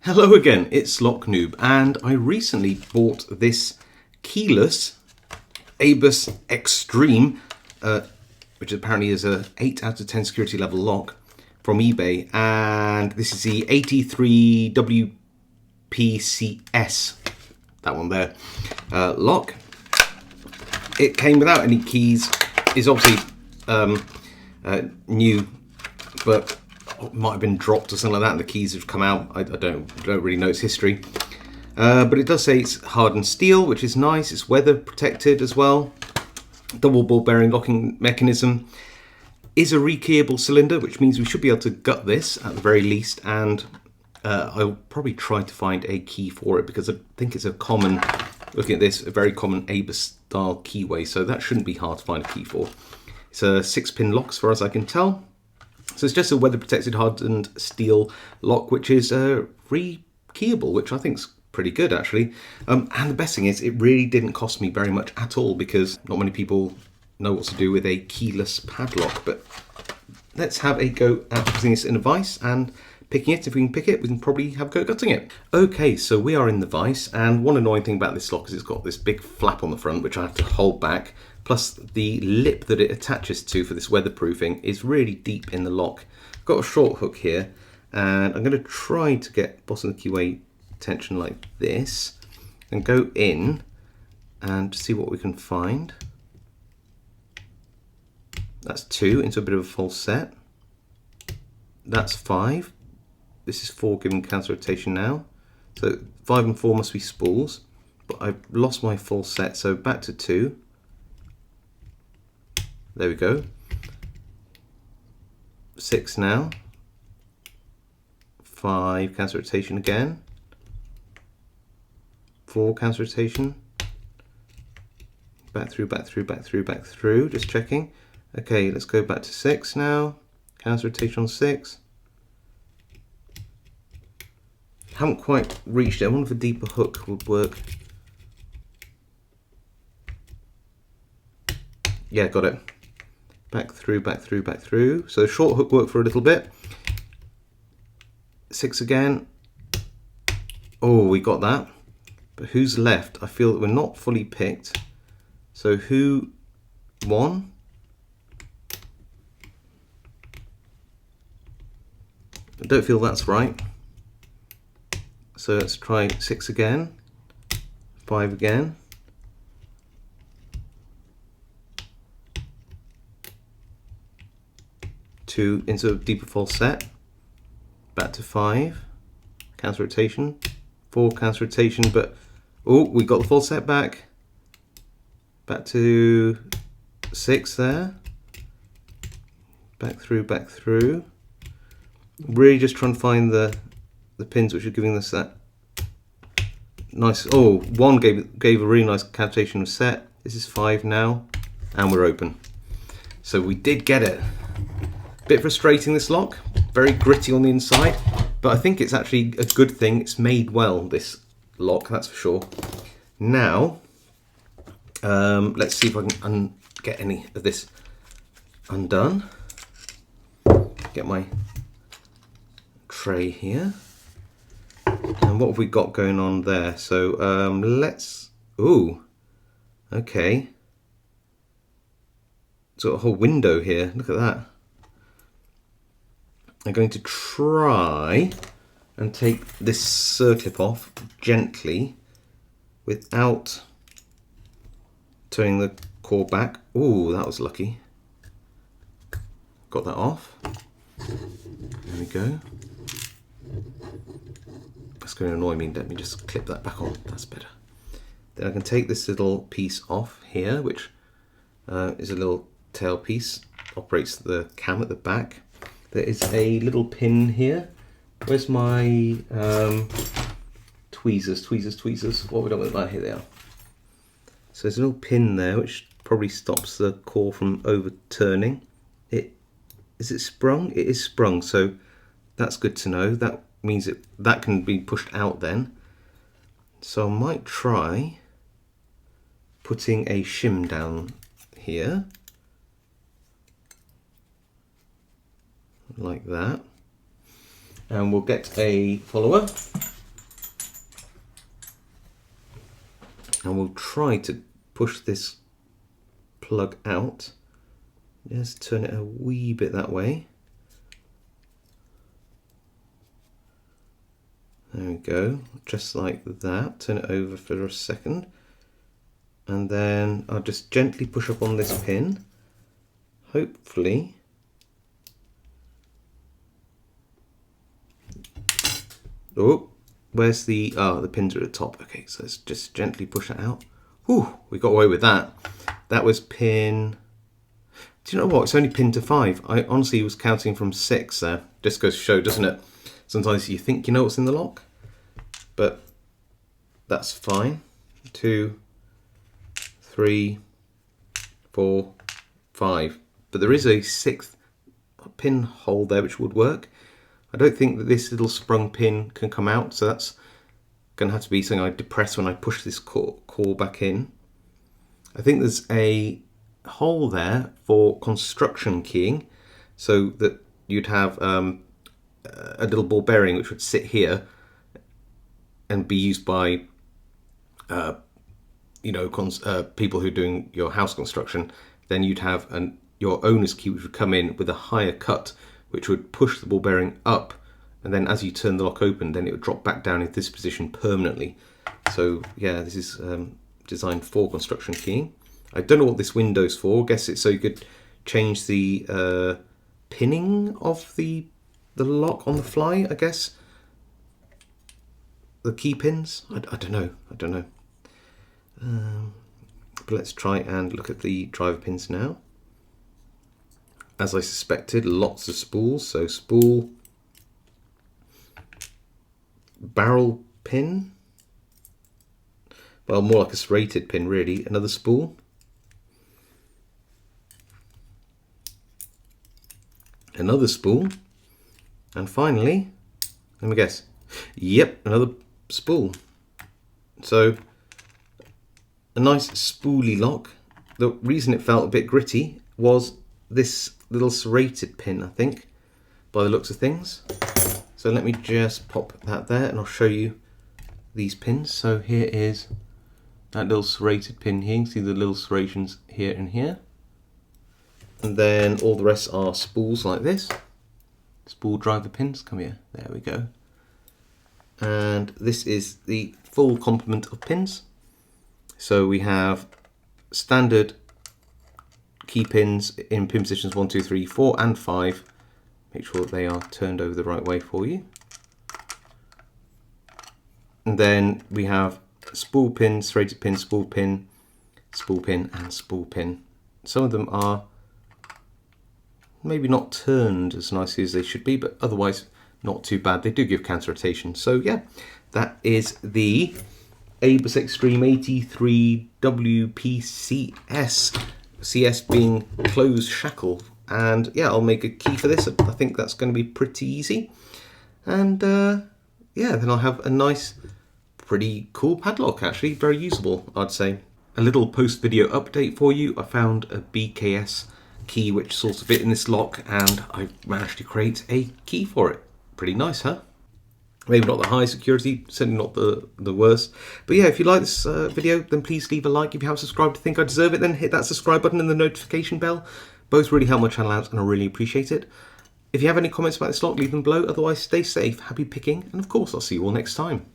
Hello again, it's Lock Noob, and I recently bought this keyless ABUS Extreme, which apparently is a 8 out of 10 security level lock from eBay, and this is the 83WPCS, that one there, lock. It came without any keys, is obviously new, but might have been dropped or something like that, and the keys have come out. I don't really know its history, but it does say it's hardened steel, which is nice. It's weather protected as well. Double ball bearing locking mechanism. Is a rekeyable cylinder, which means we should be able to gut this at the very least, and I'll probably try to find a key for it, because I think it's a common, looking at this, a very common ABUS style keyway, so that shouldn't be hard to find a key for. It's a 6-pin lock as far as I can tell. So it's just a weather protected hardened steel lock, which is rekeyable, which I think is pretty good actually. And the best thing is, it really didn't cost me very much at all, because not many people know what to do with a keyless padlock. But let's have a go at putting this in a vise and picking it. If we can pick it, we can probably have a go at gutting it. Okay, so we are in the vise, and one annoying thing about this lock is it's got this big flap on the front, which I have to hold back. Plus the lip that it attaches to for this weatherproofing is really deep in the lock. I've got a short hook here, and I'm going to try to get bottom of the keyway tension like this and go in and see what we can find. That's 2 into a bit of a false set. That's 5. This is 4 giving counter rotation now. So 5 and 4 must be spools, but I've lost my full set, so back to 2. There we go. 6 now. 5 counter rotation again. 4 counter rotation. Back through, back through, back through, back through. Just checking. Okay, let's go back to 6 now. Counter rotation on 6. Haven't quite reached it. I wonder if a deeper hook would work. Yeah, got it. Back through, back through, back through. So short hook worked for a little bit. 6 again. Oh, we got that. But who's left? I feel that we're not fully picked. So who won? I don't feel that's right. So let's try 6 again. 5 again. 2 into a deeper false set, back to 5, counter rotation, 4 counter rotation, but oh, we got the false set back, back to 6 there, back through, really just trying to find the pins which are giving us that nice, oh, 1 gave a really nice counter rotation of set. This is 5 now, and we're open. So we did get it. Bit frustrating, this lock, very gritty on the inside, but I think it's actually a good thing. It's made well, this lock, that's for sure. Now, let's see if I can get any of this undone. Get my tray here. And what have we got going on there? So let's, ooh, okay. So a whole window here, look at that. I'm going to try and take this circlip off gently without turning the core back. Ooh, that was lucky. Got that off. There we go. That's going to annoy me. Let me just clip that back on. That's better. Then I can take this little piece off here, which is a little tail piece. Operates the cam at the back. There is a little pin here. Where's my tweezers? What have we done with that? Here they are. So there's a little pin there which probably stops the core from overturning. Is it sprung? It is sprung, so that's good to know. That means that can be pushed out then. So I might try putting a shim down here. Like that, and we'll get a follower And we'll try to push this plug out. Just turn it a wee bit that way. There we go, just like that. Turn it over for a second. And then I'll just gently push up on this pin. Hopefully. Oh, where's the pins are at the top. Okay, so let's just gently push that out. Whew, we got away with that. That was pin, do you know what? It's only pin to 5. I honestly was counting from 6 there. Just goes to show, doesn't it? Sometimes you think you know what's in the lock, but that's fine. 2, 3, 4, 5. But there is a 6th pin hole there which would work. I don't think that this little sprung pin can come out, so that's going to have to be something I depress when I push this core back in. I think there's a hole there for construction keying, so that you'd have a little ball bearing which would sit here and be used by people who are doing your house construction. Then you'd have your owner's key which would come in with a higher cut which would push the ball bearing up, and then as you turn the lock open then it would drop back down into this position permanently. So yeah, this is designed for construction keying. I don't know what this window's for. I guess it's so you could change the pinning of the lock on the fly, I guess. The key pins? I don't know. But let's try and look at the driver pins now. As I suspected, lots of spools. So spool, barrel pin. Well, more like a serrated pin really. Another spool. Another spool. And finally, let me guess. Yep, another spool. So a nice spoolie lock. The reason it felt a bit gritty was this little serrated pin, I think, by the looks of things. So let me just pop that there and I'll show you these pins. So here is that little serrated pin here. You can see the little serrations here and here. And then all the rest are spools like this. Spool driver pins, come here, there we go. And this is the full complement of pins. So we have standard key pins in pin positions 1, 2, 3, 4 and 5. Make sure that they are turned over the right way for you. And then we have spool pin, serrated pin, spool pin, and spool pin. Some of them are maybe not turned as nicely as they should be, but otherwise not too bad. They do give counter rotation. So yeah, that is the ABUS Extreme 83 WPCS, CS being closed shackle. And yeah, I'll make a key for this. I think that's going to be pretty easy. And yeah, then I'll have a nice, pretty cool padlock, actually. Very usable, I'd say. A little post-video update for you. I found a BKS key which sort of fit in this lock, and I managed to create a key for it. Pretty nice, huh? Maybe not the high security, certainly not the worst. But yeah, if you like this video, then please leave a like. If you haven't subscribed to think I deserve it, then hit that subscribe button and the notification bell. Both really help my channel out and I really appreciate it. If you have any comments about this lock, leave them below. Otherwise, stay safe, happy picking, and of course, I'll see you all next time.